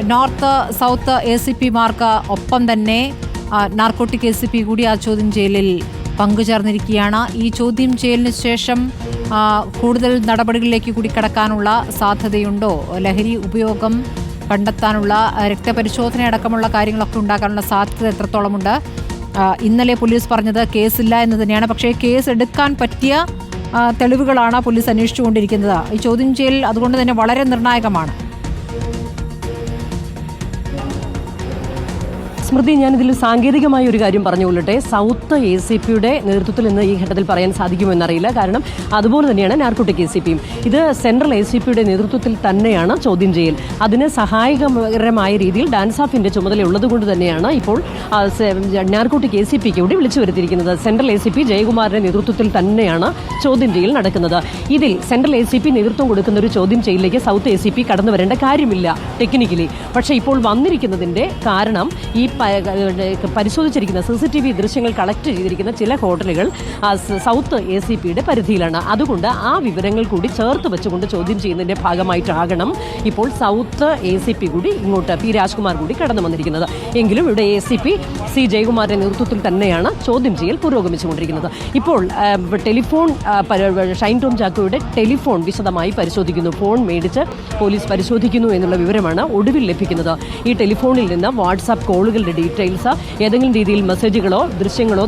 North south ACP-മാർക്ക് ഒപ്പം തന്നെ narcotic ACP കൂടി ആ ചോദ്യം ചെയ്യലിൽ പങ്കുചേർന്നിരിക്കുകയാണ്. ഈ ചോദ്യം ചെയ്യലിന് ശേഷം കൂടുതൽ നടപടികളിലേക്ക് കൂടി കടക്കാനുള്ള സാധ്യതയുണ്ടോ? ലഹരി ഉപയോഗം കണ്ടെത്താനുള്ള രക്തപരിശോധന അടക്കമുള്ള കാര്യങ്ങളൊക്കെ ഉണ്ടാക്കാനുള്ള സാധ്യത എത്രത്തോളമുണ്ട്? ഇന്നലെ പോലീസ് പറഞ്ഞത് കേസില്ല എന്ന് തന്നെയാണ്. പക്ഷേ കേസ് എടുക്കാൻ പറ്റിയ തെളിവുകളാണ് പോലീസ് അന്വേഷിച്ചുകൊണ്ടിരിക്കുന്നത്. ഈ ചോദ്യം ചെയ്യൽ അതുകൊണ്ട് തന്നെ വളരെ നിർണായകമാണ്. സ്മൃതി, ഞാനിതിൽ സാങ്കേതികമായ ഒരു കാര്യം പറഞ്ഞുകൊള്ളട്ടെ. സൗത്ത് ACP-യുടെ നേതൃത്വത്തിൽ ഇന്ന് ഈ ഘട്ടത്തിൽ പറയാൻ സാധിക്കുമോ എന്നറിയില്ല. കാരണം അതുപോലെ തന്നെയാണ് നാർക്കോട്ടിക് ACP-യും. ഇത് സെൻട്രൽ ACP-യുടെ നേതൃത്വത്തിൽ തന്നെയാണ് ചോദ്യം ചെയ്യൽ. അതിന് സഹായകരമായ രീതിയിൽ ഡാൻസ് ഓഫിന്റെ ചുമതല ഉള്ളതുകൊണ്ട് തന്നെയാണ് ഇപ്പോൾ നാർക്കോട്ടിക് ACP-ക്ക് കൂടി വിളിച്ചു വരുത്തിയിരിക്കുന്നത്. സെൻട്രൽ ACP ജയകുമാറിന്റെ നേതൃത്വത്തിൽ തന്നെയാണ് ചോദ്യം ചെയ്യൽ നടക്കുന്നത്. ഇതിൽ സെൻട്രൽ ACP നേതൃത്വം കൊടുക്കുന്ന ഒരു ചോദ്യം ചെയ്യലിലേക്ക് സൗത്ത് ACP കടന്നു വരേണ്ട കാര്യമില്ല ടെക്നിക്കലി. പക്ഷേ ഇപ്പോൾ വന്നിരിക്കുന്നതിന്റെ കാരണം ഈ പരിശോധിച്ചിരിക്കുന്ന CCTV ദൃശ്യങ്ങൾ കളക്ട് ചെയ്തിരിക്കുന്ന ചില ഹോട്ടലുകൾ സൗത്ത് ACP-യുടെ പരിധിയിലാണ്. അതുകൊണ്ട് ആ വിവരങ്ങൾ കൂടി ചേർത്ത് വെച്ചുകൊണ്ട് ചോദ്യം ചെയ്യുന്നതിന്റെ ഭാഗമായിട്ടാകണം ഇപ്പോൾ സൗത്ത് ACP കൂടി ഇങ്ങോട്ട് P. രാജ്കുമാർ കൂടി കടന്നു വന്നിരിക്കുന്നത്. എങ്കിലും ഇവിടെ ACP C. ജയകുമാറിന്റെ നേതൃത്വത്തിൽ തന്നെയാണ് ചോദ്യം ചെയ്യൽ പുരോഗമിച്ചുകൊണ്ടിരിക്കുന്നത്. ഇപ്പോൾ ടെലിഫോൺ ഷൈൻ ടോം ചാക്കോയുടെ ടെലിഫോൺ വിശദമായി പരിശോധിക്കുന്നു. ഫോൺ മേടിച്ച് പോലീസ് പരിശോധിക്കുന്നു എന്നുള്ള വിവരമാണ് ഒടുവിൽ ലഭിക്കുന്നത്. ഈ ടെലിഫോണിൽ നിന്ന് വാട്സാപ്പ് കോളുകളുടെ ഡീറ്റെയിൽസ്, ഏതെങ്കിലും രീതിയിൽ മെസ്സേജുകളോ ദൃശ്യങ്ങളോ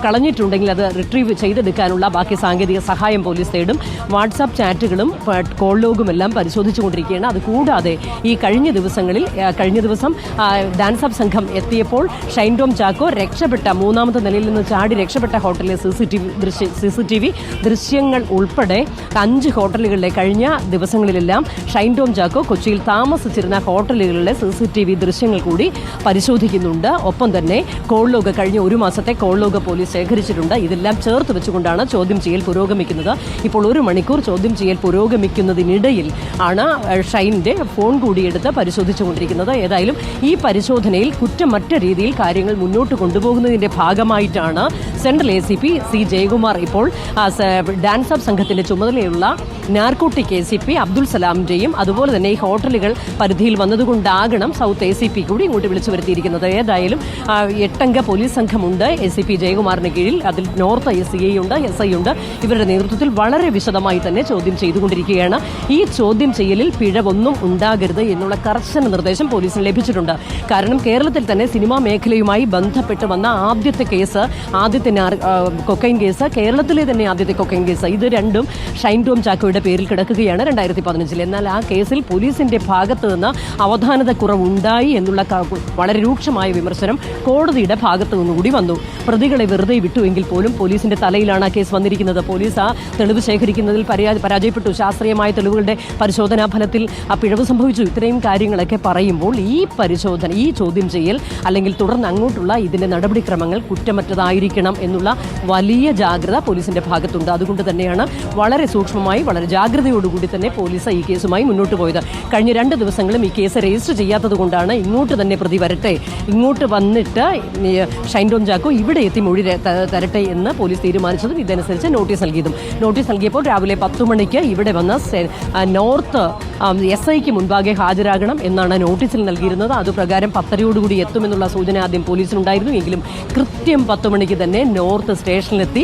കളഞ്ഞിട്ടുണ്ടെങ്കിൽ അത് റിട്രീവ് ചെയ്തെടുക്കാനുള്ള ബാക്കി സാങ്കേതിക സഹായം പോലീസ് തേടും. വാട്സാപ്പ് ചാറ്റുകളും കോൾ ലോഗും എല്ലാം പരിശോധിച്ചുകൊണ്ടിരിക്കുകയാണ്. അതുകൂടാതെ ഈ കഴിഞ്ഞ ദിവസം ഡാൻസ് ഓഫ് സംഘം എത്തിയപ്പോൾ ഷൈൻ ടോം ചാക്കോ രക്ഷപ്പെട്ട മൂന്നാമത്തെ നിലയിൽ നിന്ന് ചാടി രക്ഷപ്പെട്ട ഹോട്ടലിലെ CCTV ദൃശ്യങ്ങൾ ഉൾപ്പെടെ 5 ഹോട്ടലുകളിലെ കഴിഞ്ഞ ദിവസങ്ങളിലെല്ലാം ഷൈൻ ടോം ചാക്കോ കൊച്ചിയിൽ താമസിച്ചിരുന്ന ഹോട്ടലുകളിലെ CCTV ദൃശ്യങ്ങൾ കൂടി പരിശോധിക്കുന്നുണ്ട്. ഒപ്പം തന്നെ കോൾ ലോഗ്, കഴിഞ്ഞ ഒരു മാസത്തെ കോൾ ലോഗ് പോലീസ് ശേഖരിച്ചിട്ടുണ്ട്. ഇതെല്ലാം ചേർത്ത് വെച്ചുകൊണ്ടാണ് ചോദ്യം ചെയ്യൽ പുരോഗമിക്കുന്നത്. ഇപ്പോൾ 1 മണിക്കൂർ ചോദ്യം ചെയ്യൽ പുരോഗമിക്കുന്നതിനിടയിൽ ആണ് ഷൈനിന്റെ ഫോൺ കൂടിയെടുത്ത് പരിശോധിച്ചുകൊണ്ടിരിക്കുന്നത്. ഏതായാലും ഈ പരിശോധനയിൽ കുറ്റമറ്റ രീതിയിൽ കാര്യങ്ങൾ മുന്നോട്ട് കൊണ്ടുപോകുന്നതിന്റെ ഭാഗമായിട്ടാണ് സെൻട്രൽ ACP C. ജയകുമാർ ഇപ്പോൾ ഡാൻസ് ഓഫ് സംഘത്തിന്റെ ചുമതലയുള്ള നാർക്കോട്ടിക് ACP അബ്ദുൽ സലാമിന്റെയും അതുപോലെ തന്നെ ഈ ഹോട്ടലുകൾ പരിധിയിൽ വന്നതുകൊണ്ടാകണം സൗത്ത് ACP കൂടി ഇങ്ങോട്ട് വിളിച്ചു വരുത്തിയിരിക്കുന്നത്. ഏതായാലും 8 അംഗ പോലീസ് സംഘമുണ്ട് ACP ജയകുമാറിന് കീഴിൽ. അതിൽ നോർത്ത് CI ഉണ്ട്, SI ഉണ്ട്. ഇവരുടെ നേതൃത്വത്തിൽ വളരെ വിശദമായി തന്നെ ചോദ്യം ചെയ്തുകൊണ്ടിരിക്കുകയാണ്. ഈ ചോദ്യം ചെയ്യലിൽ പിഴവൊന്നും ഉണ്ടാകരുത് എന്നുള്ള കർശന നിർദ്ദേശം പോലീസിന് ലഭിച്ചിട്ടുണ്ട്. കാരണം കേരളത്തിൽ തന്നെ സിനിമാ മേഖലയുമായി ബന്ധപ്പെട്ട് വന്ന ആദ്യത്തെ കൊക്കൈൻ കേസ്, കേരളത്തിലെ തന്നെ ആദ്യത്തെ കൊക്കൈൻ കേസ്, ഇത് രണ്ടും ഷൈൻ ടോം ചാക്കോയുടെ പേരിൽ കിടക്കുകയാണ് 2015. എന്നാൽ ആ കേസിൽ പോലീസിന്റെ ഭാഗത്ത് നിന്ന് അവധാനത കുറവുണ്ടായി എന്നുള്ള വളരെ രൂക്ഷമായ വിമർശനം കോടതിയുടെ ഭാഗത്തു നിന്നുകൂടി വന്നു. പ്രതികളെ വെറുതെ വിട്ടുവെങ്കിൽ പോലും പോലീസിന്റെ തലയിലാണ് ആ കേസ് വന്നിരിക്കുന്നത്. പോലീസ് ആ തെളിവ് ശേഖരിക്കുന്നതിൽ പരാജയപ്പെട്ടു. ശാസ്ത്രീയമായ തെളിവുകളുടെ പരിശോധനാ ഫലത്തിൽ ആ പിഴവ് സംഭവിച്ചു. ഇത്രയും കാര്യങ്ങളൊക്കെ പറയുമ്പോൾ ഈ ചോദ്യം ചെയ്യൽ അല്ലെങ്കിൽ തുടർന്ന് അങ്ങോട്ടുള്ള ഇതിന്റെ നടപടിക്രമങ്ങൾ കുറ്റമറ്റതായിരിക്കണം എന്നുള്ള വലിയ ജാഗ്രത പോലീസിന്റെ ഭാഗത്തുണ്ട്. അതുകൊണ്ട് തന്നെയാണ് വളരെ സൂക്ഷ്മമായി വളരെ ജാഗ്രതയോടുകൂടി തന്നെ പോലീസ് ഈ കേസുമായി മുന്നോട്ട് പോയത്. കഴിഞ്ഞ 2 ദിവസങ്ങളും ഈ കേസ് രജിസ്റ്റർ ചെയ്യാത്തത് കൊണ്ടാണ് ഇങ്ങോട്ട് തന്നെ പ്രതി വരട്ടെ, ഇങ്ങോട്ട് വന്നിട്ട് ഷൈൻ ടോം ചാക്കോ ഇവിടെ എത്തി മൊഴി തരട്ടെ എന്ന് പോലീസ് തീരുമാനിച്ചതും ഇതനുസരിച്ച് നോട്ടീസ് നൽകിയപ്പോൾ രാവിലെ 10 മണിക്ക് ഇവിടെ വന്ന് നോർത്ത് SIക്ക് മുൻപാകെ ഹാജരാകണം എന്നാണ് നോട്ടീസിൽ നൽകിയിരുന്നത്. അതുപ്രകാരം 10:30 എത്തുമെന്നുള്ള സൂചന ആദ്യം പോലീസിനുണ്ടായിരുന്നു. എങ്കിലും കൃത്യം 10 മണിക്ക് തന്നെ നോർത്ത് സ്റ്റേഷനിലെത്തി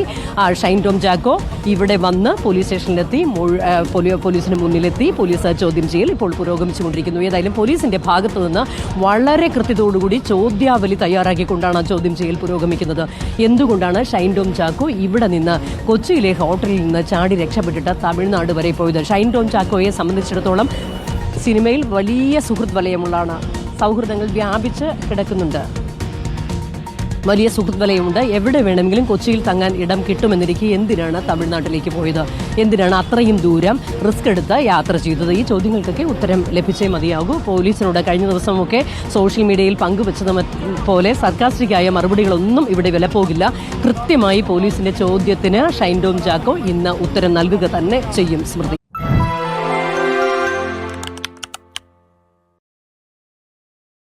ഷൈൻ ടോം ചാക്കോ ഇവിടെ വന്ന് പോലീസ് സ്റ്റേഷനിലെത്തി പോലീസിന് മുന്നിലെത്തി. പോലീസ് ചോദ്യം ചെയ്യൽ ഇപ്പോൾ പുരോഗമിച്ചുകൊണ്ടിരിക്കുന്നു. ഏതായാലും പോലീസിന്റെ ഭാഗത്തു നിന്ന് വളരെ കൃത്യതയോടുകൂടി ചോദ്യാവലി തയ്യാറാക്കിക്കൊണ്ടാണ് ചോദ്യം ചെയ്യൽ പുരോഗമിക്കുന്നത്. എന്തുകൊണ്ടാണ് ഷൈൻ ടോം ചാക്കോ ഇവിടെ നിന്ന് കൊച്ചിയിലെ ഹോട്ടലിൽ നിന്ന് ചാടി രക്ഷപ്പെട്ടിട്ട് തമിഴ്നാട് വരെ പോയത്? ഷൈൻ ടോം ചാക്കോയെ സംബന്ധിച്ചിടത്തോളം സിനിമയിൽ വലിയ സുഹൃത്ത് വലയമുള്ളതാണ്. സൗഹൃദങ്ങൾ വ്യാപിച്ച് കിടക്കുന്നുണ്ട്. വലിയ സുഹൃത്ത് വലയമുണ്ട്. എവിടെ വേണമെങ്കിലും കൊച്ചിയിൽ തങ്ങാൻ ഇടം കിട്ടുമെന്നിരിക്കെ എന്തിനാണ് തമിഴ്നാട്ടിലേക്ക് പോയത്? എന്തിനാണ് അത്രയും ദൂരം റിസ്ക് എടുത്ത് യാത്ര ചെയ്തത്? ഈ ചോദ്യങ്ങൾക്കൊക്കെ ഉത്തരം ലഭിച്ചേ മതിയാകൂ. പോലീസിനോട് കഴിഞ്ഞ ദിവസമൊക്കെ സോഷ്യൽ മീഡിയയിൽ പങ്കുവച്ചത് പോലെ സർക്കാസ്റ്റിക്കായ മറുപടികളൊന്നും ഇവിടെ വിലപ്പോകില്ല. കൃത്യമായി പോലീസിന്റെ ചോദ്യത്തിന് ഷൈൻ ടോം ചാക്കോ ഇന്ന് ഉത്തരം നൽകുക തന്നെ ചെയ്യും. സ്മൃതി.